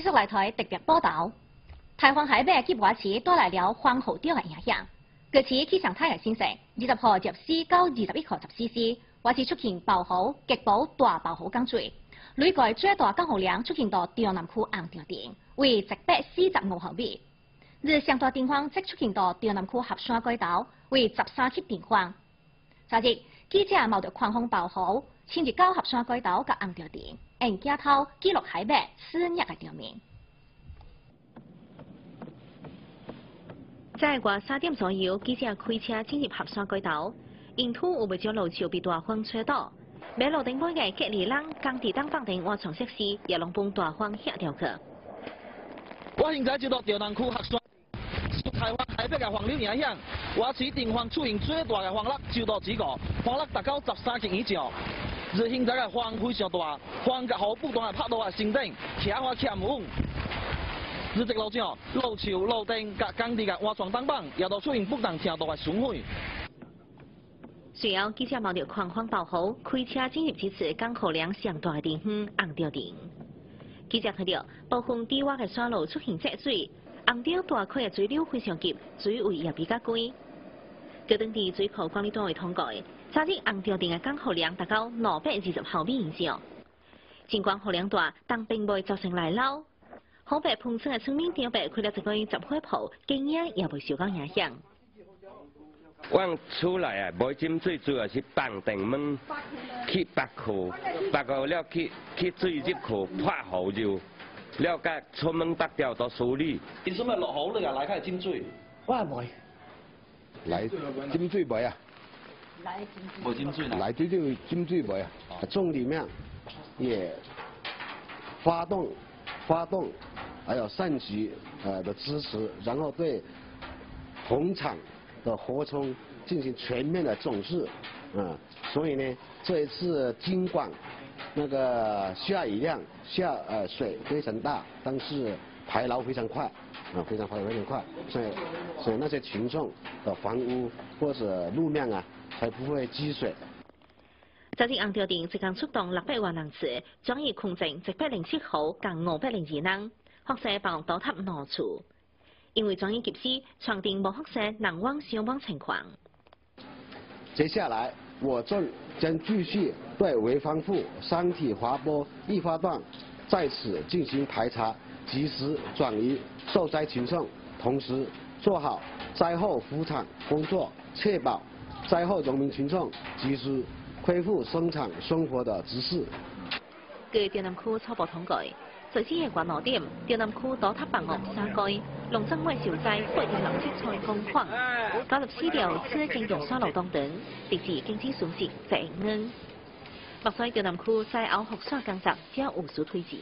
续来台特别报道。台湾海北及外市带来了黄河钓的影响。各市气象台的显示，20号14到21号14时，外市出现暴雨、极暴大暴雨降水，累计最大降雨量出现到中南区红潮顶，为145毫米。日上大电荒则出现到中南区合山街道，为13级电荒。昨日记者冒着狂风暴雨，亲自到合山街道甲红潮顶，用镜头记录海北肆虐的场面。在外3点左右，记者开车进入合山街道，沿途有不少路树被大风吹倒，马路顶每个隔离人工地当放电换床设施，也拢被大风吓掉去。我现在就到中南区合山，受台湾海北嘅风流影响，我市电荒出现最大嘅风力就到这个，风力达到13级以上。日现在嘅风非常大，风甲雨不断拍到我身顶，徛我徛唔稳。日直路上，路树、路灯甲工地嘅换床挡板，也都出现不当程度嘅损毁。随后，记者冒着狂风暴雨，开车进入这次港口量上大嘅地方红潮顶。记者看到部分低洼嘅山路出现积水，红潮大块嘅水流非常急，水位也比较高。高等地水库管理单位通告，昨日红潮顶嘅港口量达到220毫米以上。尽管雨量大，但并未造成内涝。河北彭村嘅村民顶北开了一个集会铺，经营也未受到影响。阮厝内啊，无浸水，主要是放电门去北库，北库了去水入库破雨就，了甲村门北调都处理。你什么落雨你啊来开浸水？我袂。来浸水袂啊？无浸水啦。来水就浸水袂啊？种里面也发动。还有上级的支持，然后对红场的河冲进行全面的重视，所以呢，这一次尽管那个下雨量水非常大，但是排涝非常快，非常快，所以那些群众的房屋或者路面啊，才不会积水。昨日红潮顶一共出动600万人次，转移控制107户，共502人，发射爆倒塌2处。因为转移及时，确定无发生人亡伤亡情况。接下来，我镇将继续对潍坊府山体滑坡易发段在此进行排查，及时转移受灾群众，同时做好灾后扶产工作，确保灾后农民群众及时恢复生产生活的指示。据中南区初步统计，在此的关路点，中南区倒塌房屋3间，农庄外受灾867处工况，94条次经用山路当等，直至经济损失1亿元。目前中南区灾后复苏工作正有所推进。